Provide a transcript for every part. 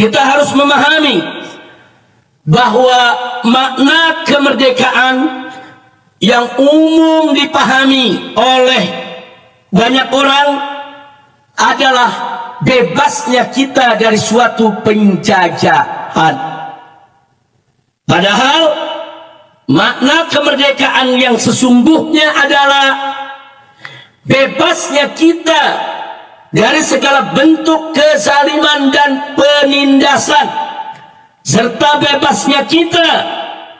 kita harus memahami bahwa makna kemerdekaan yang umum dipahami oleh banyak orang adalah bebasnya kita dari suatu penjajahan. Padahal makna kemerdekaan yang sesungguhnya adalah bebasnya kita dari segala bentuk kezaliman dan penindasan, serta bebasnya kita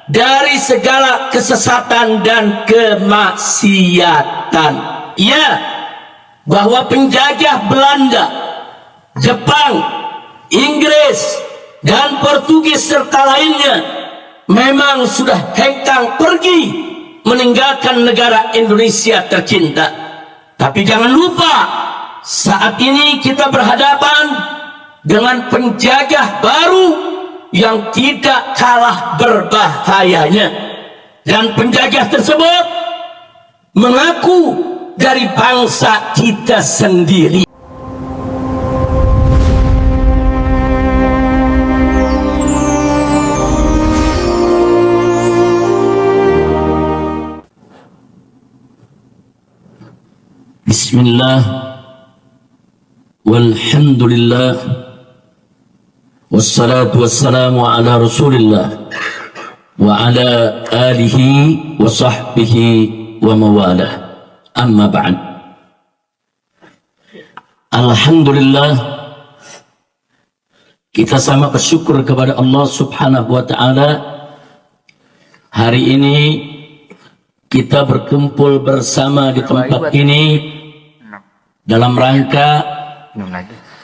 dari segala kesesatan dan kemaksiatan. Ya, bahwa penjajah Belanda, Jepang, Inggris, dan Portugis serta lainnya memang sudah hengkang pergi meninggalkan negara Indonesia tercinta. Tapi jangan lupa, saat ini kita berhadapan dengan penjajah baru yang tidak kalah berbahayanya, dan penjajah tersebut mengaku dari bangsa kita sendiri. Bismillah, walhamdulillah, wassalatu wassalamu ala rasulillah wa ala alihi wa sahbihi wa mawalah, amma ba'd. Alhamdulillah, kita sama bersyukur kepada Allah subhanahu wa ta'ala. Hari ini kita berkumpul bersama di tempat ini dalam rangka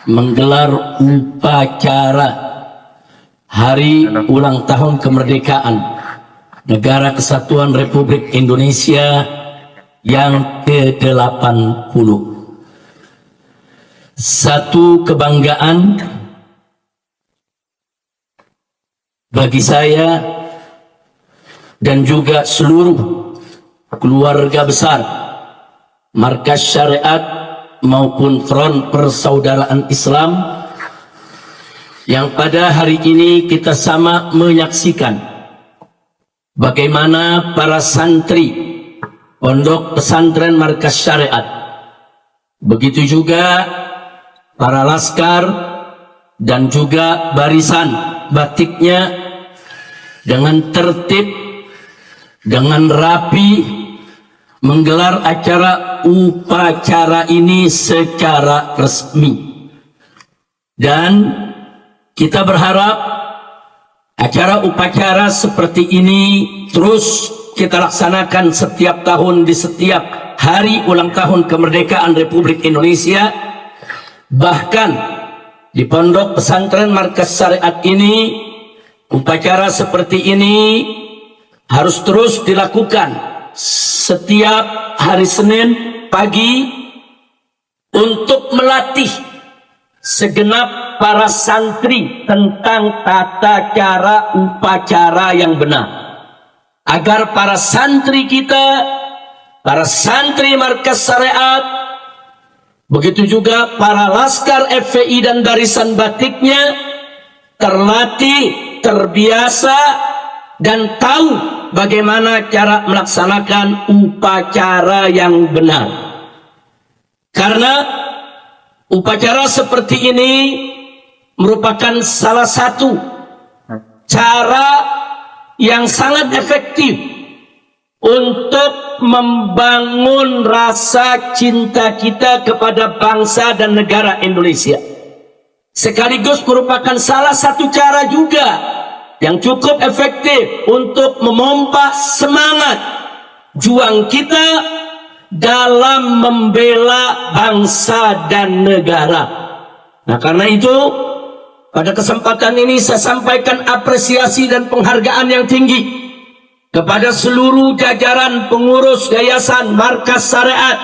menggelar upacara Hari Ulang Tahun Kemerdekaan Negara Kesatuan Republik Indonesia yang ke-80. Satu kebanggaan bagi saya dan juga seluruh keluarga besar Markas Syariat maupun Front Persaudaraan Islam yang pada hari ini kita sama menyaksikan bagaimana para santri Pondok Pesantren Markas Syariat, begitu juga para laskar dan juga barisan batiknya dengan tertib, dengan rapi menggelar acara upacara ini secara resmi. Dan kita berharap acara upacara seperti ini terus kita laksanakan setiap tahun di setiap hari ulang tahun kemerdekaan Republik Indonesia. Bahkan di Pondok Pesantren Markas Syariat ini, upacara seperti ini harus terus dilakukan setiap hari Senin pagi untuk melatih segenap para santri tentang tata cara upacara yang benar, agar para santri kita, para santri Markas Syariat, begitu juga para laskar FPI dan barisan batiknya terlatih, terbiasa, dan tahu bagaimana cara melaksanakan upacara yang benar. Karena upacara seperti ini merupakan salah satu cara yang sangat efektif untuk membangun rasa cinta kita kepada bangsa dan negara Indonesia. Sekaligus merupakan salah satu cara juga yang cukup efektif untuk memompa semangat juang kita dalam membela bangsa dan negara. Nah, karena itu pada kesempatan ini saya sampaikan apresiasi dan penghargaan yang tinggi kepada seluruh jajaran pengurus Yayasan Markas Syariat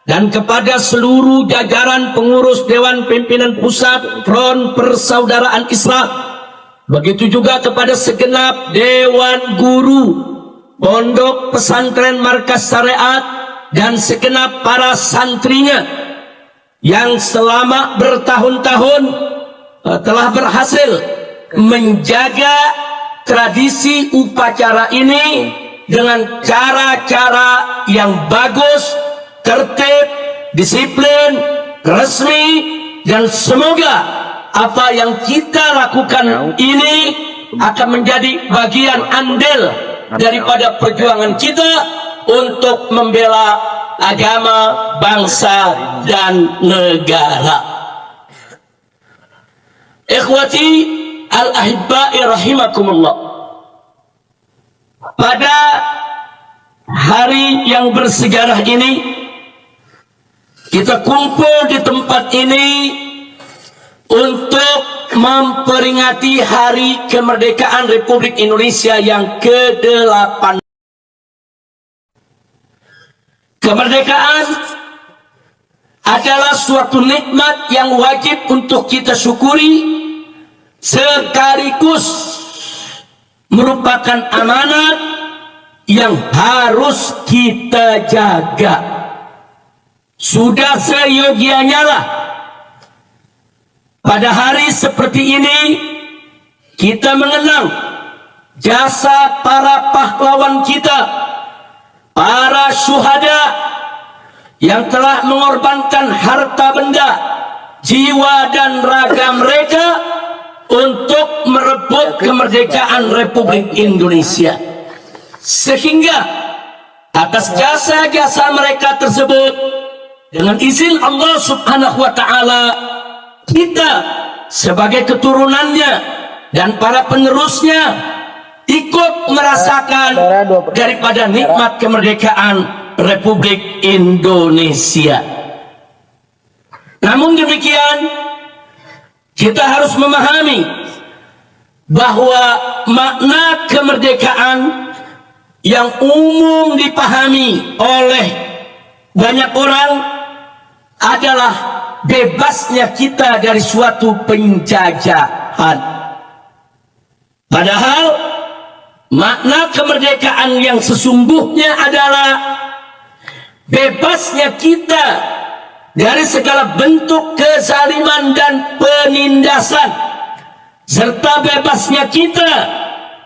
dan kepada seluruh jajaran pengurus Dewan Pimpinan Pusat Front Persaudaraan Islam. Begitu juga kepada segenap Dewan Guru Pondok Pesantren Markas Syariat dan segenap para santrinya yang selama bertahun-tahun telah berhasil menjaga tradisi upacara ini dengan cara-cara yang bagus, tertib, disiplin, resmi, dan semoga apa yang kita lakukan ini akan menjadi bagian andil daripada perjuangan kita untuk membela agama, bangsa, dan negara. Ikhwati al-ahibba'i rahimakumullah, pada hari yang bersejarah ini kita kumpul di tempat ini untuk memperingati hari kemerdekaan Republik Indonesia yang ke-8. Kemerdekaan adalah suatu nikmat yang wajib untuk kita syukuri, sekaligus merupakan amanat yang harus kita jaga. Sudah seyogianya lah pada hari seperti ini kita mengenang jasa para pahlawan kita, para syuhada yang telah mengorbankan harta benda, jiwa dan raga mereka untuk merebut kemerdekaan Republik Indonesia. Sehingga atas jasa-jasa mereka tersebut, dengan izin Allah Subhanahu wa Ta'ala, kita sebagai keturunannya dan para penerusnya ikut merasakan daripada nikmat kemerdekaan Republik Indonesia. Namun demikian, kita harus memahami bahwa makna kemerdekaan yang umum dipahami oleh banyak orang adalah bebasnya kita dari suatu penjajahan. Padahal makna kemerdekaan yang sesungguhnya adalah bebasnya kita dari segala bentuk kezaliman dan penindasan, serta bebasnya kita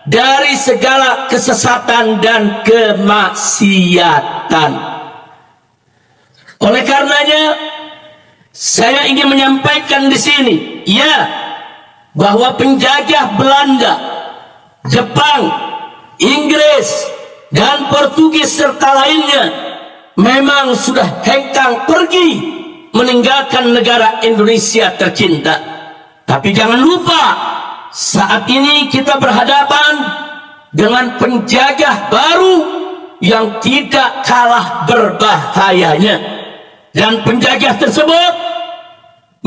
dari segala kesesatan dan kemaksiatan. Oleh karenanya, saya ingin menyampaikan di sini, ya, bahwa penjajah Belanda, Jepang, Inggris, dan Portugis serta lainnya memang sudah hengkang pergi meninggalkan negara Indonesia tercinta. Tapi jangan lupa, saat ini kita berhadapan dengan penjajah baru yang tidak kalah berbahayanya. Dan penjajah tersebut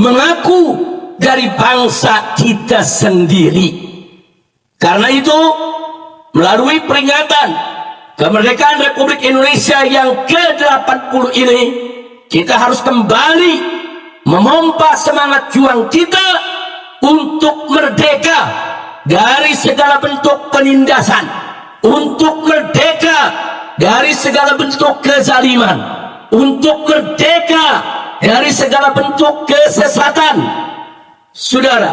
mengaku dari bangsa kita sendiri. Karena itu, melalui peringatan kemerdekaan Republik Indonesia yang ke-80 ini, kita harus kembali memompa semangat juang kita untuk merdeka dari segala bentuk penindasan, untuk merdeka dari segala bentuk kezaliman, untuk merdeka dari segala bentuk kesesatan, saudara.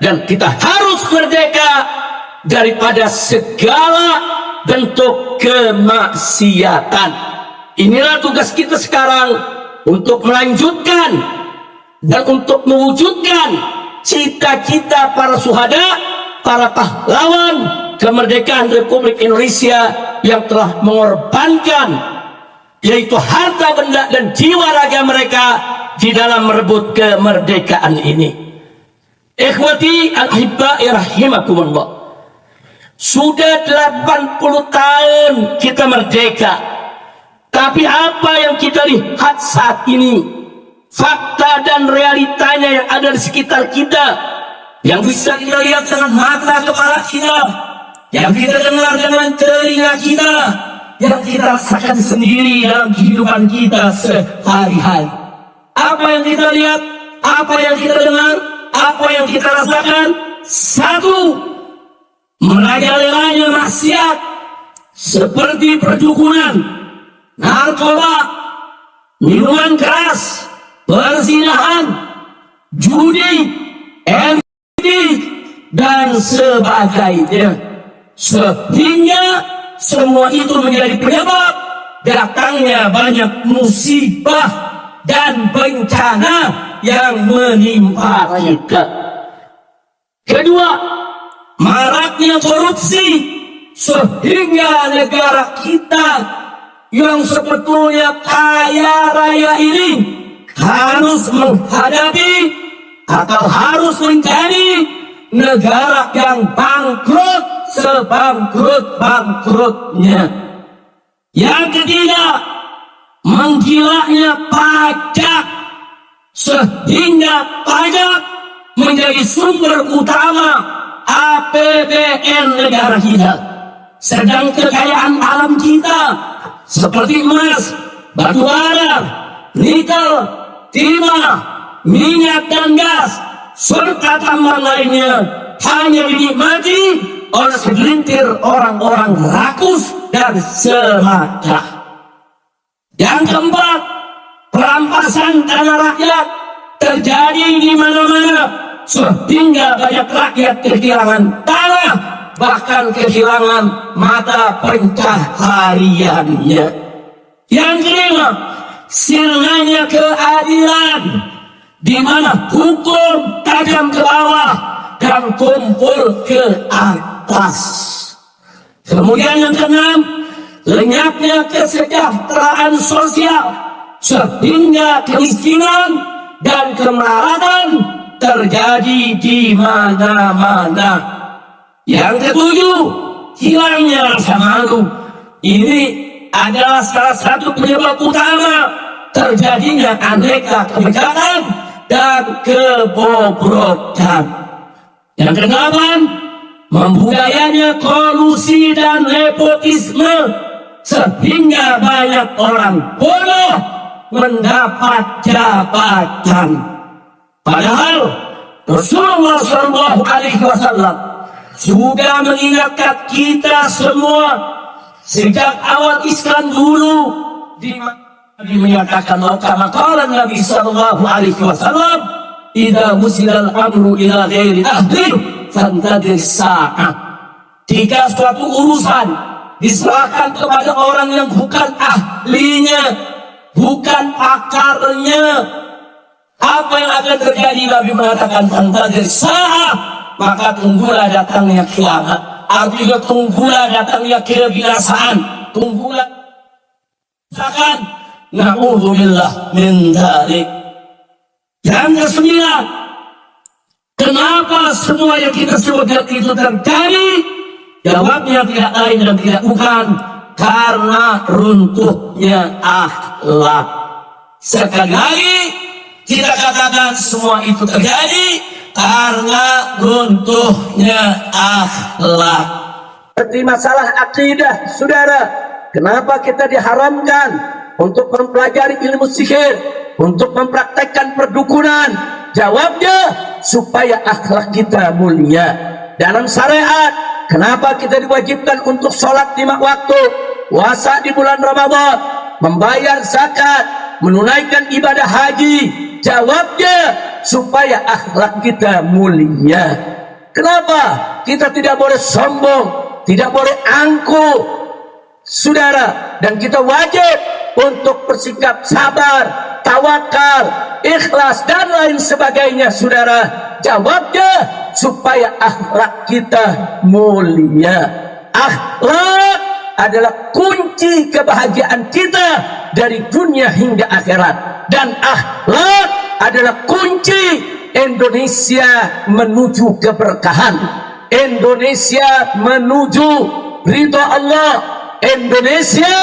Dan kita harus merdeka daripada segala bentuk kemaksiatan. Inilah tugas kita sekarang untuk melanjutkan dan untuk mewujudkan cita-cita para syuhada, para pahlawan kemerdekaan Republik Indonesia yang telah mengorbankan, yaitu harta benda dan jiwa raga mereka di dalam merebut kemerdekaan ini. Ikhwati al-ahibba'i rahimakumullah, sudah 80 tahun kita merdeka, tapi apa yang kita lihat saat ini, fakta dan realitanya yang ada di sekitar kita, yang bisa kita lihat dengan mata kepala kita, yang kita dengar dengan telinga kita, yang kita rasakan sendiri dalam kehidupan kita sehari-hari. Apa yang kita lihat, apa yang kita dengar, apa yang kita rasakan? Satu, merajalelanya maksiat seperti perdukunan, narkoba, minuman keras, perzinahan, judi, dan sebagainya, sehingga semua itu menjadi penyebab datangnya banyak musibah dan bencana yang menimpa kita. Kedua, maraknya korupsi sehingga negara kita yang sebetulnya kaya raya ini harus menghadapi atau harus menjadi negara yang bangkrut sebangkrut-bangkrutnya. Yang ketiga, menggilanya pajak sehingga pajak menjadi sumber utama APBN negara kita. Sedang kekayaan alam kita seperti emas, batu bara, nikel, timah, minyak dan gas, serta tambang lainnya hanya dinikmati oleh segelintir orang-orang rakus dan semata. Yang keempat, perampasan tanah rakyat terjadi di mana-mana sehingga banyak rakyat kehilangan tanah, bahkan kehilangan mata pencahariannya. Yang kelima, sirnanya keadilan, di mana hukum tajam ke bawah dan tumpul ke atas. Kemudian yang keenam, lenyapnya kesejahteraan sosial sehingga kemiskinan dan kemelaratan terjadi di mana-mana. Yang ketujuh, hilangnya rasa malu. Ini adalah salah satu penyebab utama terjadinya aneka kejahatan dan kebobrokan. Yang kedelapan, membudayanya kolusi dan nepotisme sehingga banyak orang bodoh mendapat jabatan. Padahal Rasulullah SAW sudah mengingatkan kita semua sejak awal Islam dulu, di mana menyatakan kama qala Nabi sallallahu alaihi wasallam, "Idza musilal amru ila ghairi ahli fantadir sa'ah." Jika suatu urusan diserahkan kepada orang yang bukan ahlinya, bukan pakarnya, apa yang akan terjadi? Nabi mengatakan fantadir sa'ah, maka tunggulah datangnya kiamat. Artinya tunggulah datangnya kebinasaan, tunggulah misalkan na'udzubillah min dzalik. Yang kesembilan, kenapa semua yang kita sebutkan itu terjadi? Jawabnya tidak lain dan tidak bukan karena runtuhnya akhlak. Sekali lagi kita katakan semua itu terjadi karena runtuhnya akhlak. Seperti masalah akidah, saudara, kenapa kita diharamkan untuk mempelajari ilmu sihir, untuk mempraktekkan perdukunan? Jawabnya, supaya akhlak kita mulia. Dalam syariat, kenapa kita diwajibkan untuk sholat 5 waktu, puasa di bulan Ramadan, membayar zakat, menunaikan ibadah haji? Jawabnya, supaya akhlak kita mulia. Kenapa? Kita tidak boleh sombong, tidak boleh angkuh, saudara, dan kita wajib untuk bersikap sabar, tawakal, ikhlas dan lain sebagainya, saudara. Jawabnya, supaya akhlak kita mulia. Akhlak adalah kunci kebahagiaan kita dari dunia hingga akhirat, dan akhlak adalah kunci Indonesia menuju keberkahan, Indonesia menuju ridha Allah, Indonesia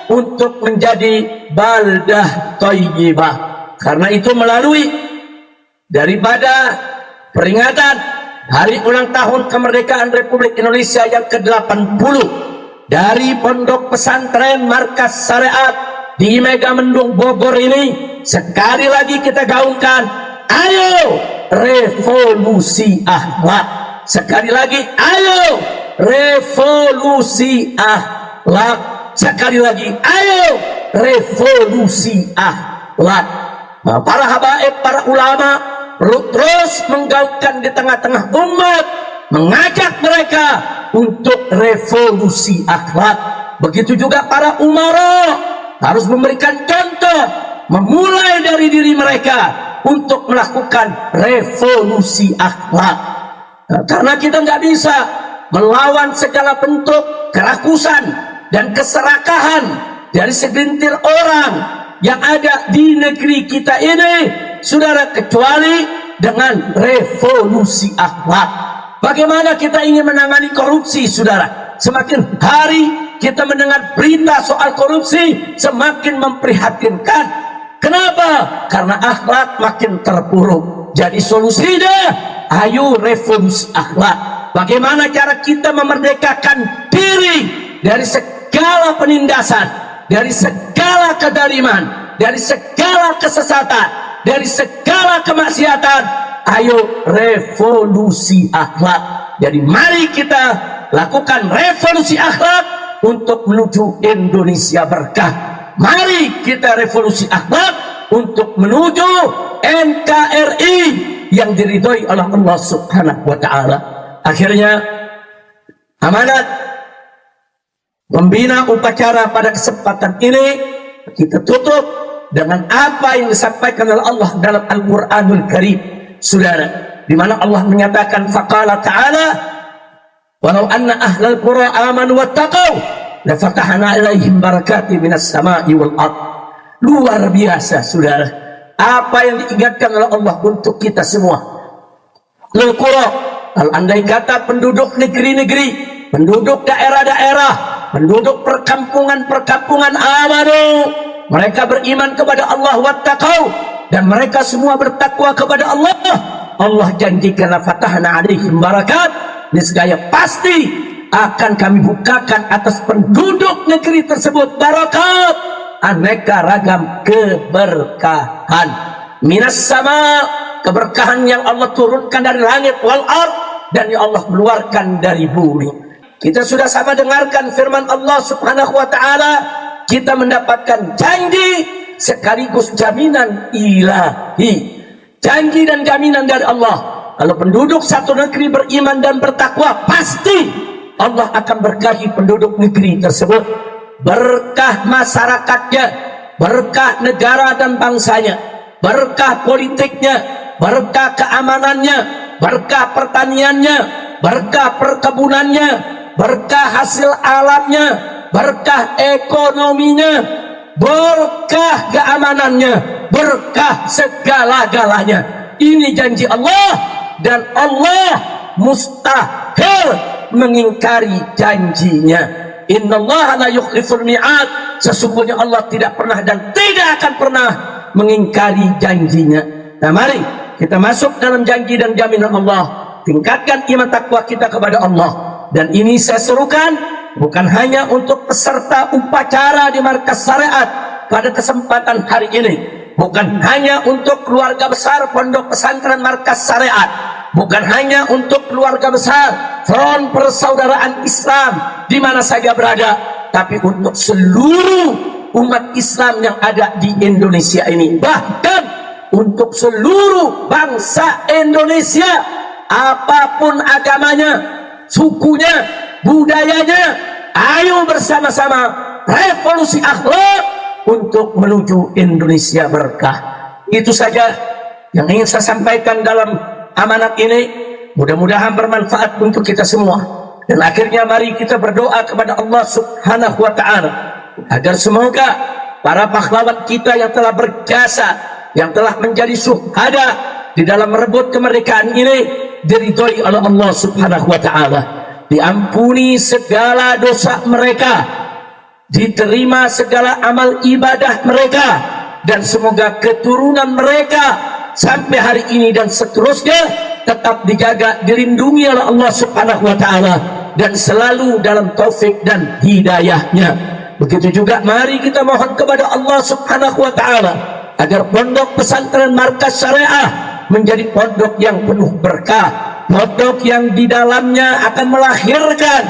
untuk menjadi baldah thayyibah. Karena itu melalui daripada peringatan hari ulang tahun kemerdekaan Republik Indonesia yang ke-80 dari Pondok Pesantren Markas Syariat di Megamendung Bogor ini, sekali lagi kita gaungkan, ayo revolusi akhlak. Sekali lagi, ayo revolusi akhlak. Sekali lagi, ayo revolusi akhlak. Nah, para habaib, para ulama perlu terus menggaungkan di tengah-tengah umat mengajak mereka untuk revolusi akhlak. Begitu juga para umara harus memberikan contoh, memulai dari diri mereka untuk melakukan revolusi akhlak. Karena kita nggak bisa melawan segala bentuk kerakusan dan keserakahan dari segelintir orang yang ada di negeri kita ini, saudara, kecuali dengan revolusi akhlak. Bagaimana kita ingin menangani korupsi, saudara? Semakin hari kita mendengar berita soal korupsi, semakin memprihatinkan. Kenapa? Karena akhlak makin terpuruk. Jadi solusinya, ayo revolusi akhlak. Bagaimana cara kita memerdekakan diri dari segala penindasan, dari segala kedaliman, dari segala kesesatan, dari segala kemaksiatan. Ayo revolusi akhlak. Jadi mari kita lakukan revolusi akhlak untuk menuju Indonesia berkah. Mari kita revolusi akhlak untuk menuju NKRI yang diridhoi oleh Allah Subhanahu wa taala. Akhirnya amanat membina upacara pada kesempatan ini kita tutup dengan apa yang disampaikan oleh Allah dalam Al-Qur'anul Karim, saudara, di mana Allah menyatakan faqala ta'ala walau anna ahlal qura amanu wattaqau la fatahna ilaihim barakatin minas sama'i wal ard. Luar biasa, saudara, apa yang diingatkan oleh Allah untuk kita semua. Lil qura, kalau andai kata penduduk negeri-negeri, penduduk daerah-daerah, penduduk perkampungan-perkampungan amanu, mereka beriman kepada Allah wattaqau, dan mereka semua bertakwa kepada Allah. Allah janjikan la fatahna alaihim barakat, niscaya pasti akan kami bukakan atas penduduk negeri tersebut barakat, aneka ragam keberkahan. Minas sama, keberkahan yang Allah turunkan dari langit, wal ard, dan yang Allah keluarkan dari bumi. Kita sudah sama dengarkan firman Allah Subhanahu wa taala, kita mendapatkan janji sekaligus jaminan ilahi. Janji dan jaminan dari Allah. Kalau penduduk satu negeri beriman dan bertakwa, pasti Allah akan berkahi penduduk negeri tersebut. Berkah masyarakatnya, berkah negara dan bangsanya, berkah politiknya, berkah keamanannya, berkah pertaniannya, berkah perkebunannya, berkah hasil alamnya, berkah ekonominya, berkah keamanannya, berkah segala-galanya. Ini janji Allah, dan Allah mustahil mengingkari janjinya. Innallaha la yukhliful mi'ad. Sesungguhnya Allah tidak pernah dan tidak akan pernah mengingkari janjinya. Nah, mari kita masuk dalam janji dan jaminan Allah. Tingkatkan iman takwa kita kepada Allah. Dan ini saya serukan bukan hanya untuk peserta upacara di markas syariat pada kesempatan hari ini, bukan hanya untuk keluarga besar pondok pesantren markas syariat, bukan hanya untuk keluarga besar Front Persaudaraan Islam di mana saja berada, tapi untuk seluruh umat Islam yang ada di Indonesia ini, bahkan untuk seluruh bangsa Indonesia, apapun agamanya, sukunya, budayanya. Ayo bersama-sama revolusi akhlak untuk menuju Indonesia berkah. Itu saja yang ingin saya sampaikan dalam amanat ini. Mudah-mudahan bermanfaat untuk kita semua. Dan akhirnya mari kita berdoa kepada Allah Subhanahu wa ta'ala agar semoga para pahlawan kita yang telah berjasa, yang telah menjadi syuhada di dalam merebut kemerdekaan ini, diridhoi oleh Allah Subhanahu wa ta'ala. Diampuni segala dosa mereka, diterima segala amal ibadah mereka, dan semoga keturunan mereka sampai hari ini dan seterusnya tetap dijaga, dilindungi oleh Allah Subhanahu wa ta'ala, dan selalu dalam taufik dan hidayahnya. Begitu juga mari kita mohon kepada Allah Subhanahu wa ta'ala agar pondok pesantren markas syariah menjadi pondok yang penuh berkah, pondok yang di dalamnya akan melahirkan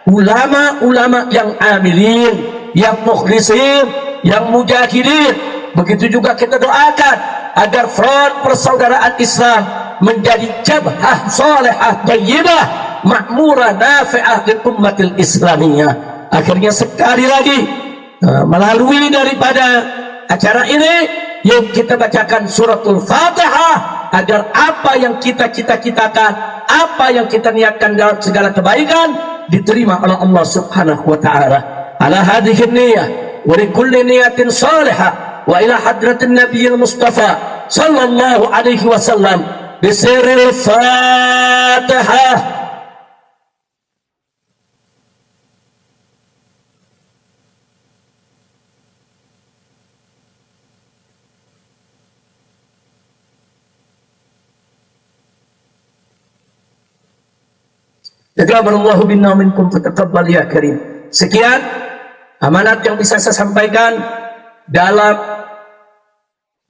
ulama-ulama yang amilin, yang mukhlisin, yang mujahidin. Begitu juga kita doakan agar Front Persaudaraan Islam menjadi jabhah salihah thayyibah makmurah, nafi'ah lil ummatil islamiyah. Akhirnya sekali lagi melalui daripada acara ini, yuk kita bacakan suratul Fatihah agar apa yang kita cita-citakan, apa yang kita niatkan dalam segala kebaikan diterima oleh Allah Subhanahu wa taala. Ala hadhihi niyyah wa li kulli niyatin salihah wa ila hadratin nabiyil mustafa sallallahu alaihi wasallam bisirril Fatihah. Taqabbalallahu minna wa minkum fataqabbal ya karim. Sekian amanat yang bisa saya sampaikan dalam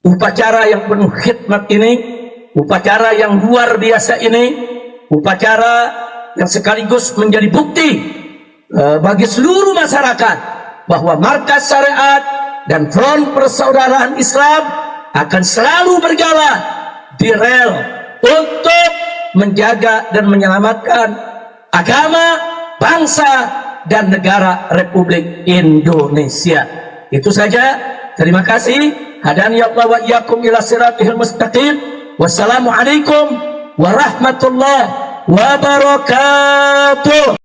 upacara yang penuh khidmat ini, upacara yang luar biasa ini, upacara yang sekaligus menjadi bukti bagi seluruh masyarakat bahwa Markas Syariat dan Front Persaudaraan Islam akan selalu berjalan di rel untuk menjaga dan menyelamatkan agama, bangsa, dan negara Republik Indonesia. Itu saja. Terima kasih. Hadani Allah wa iyyakum ila siratil mustaqim. Wassalamualaikum warahmatullahi wabarakatuh.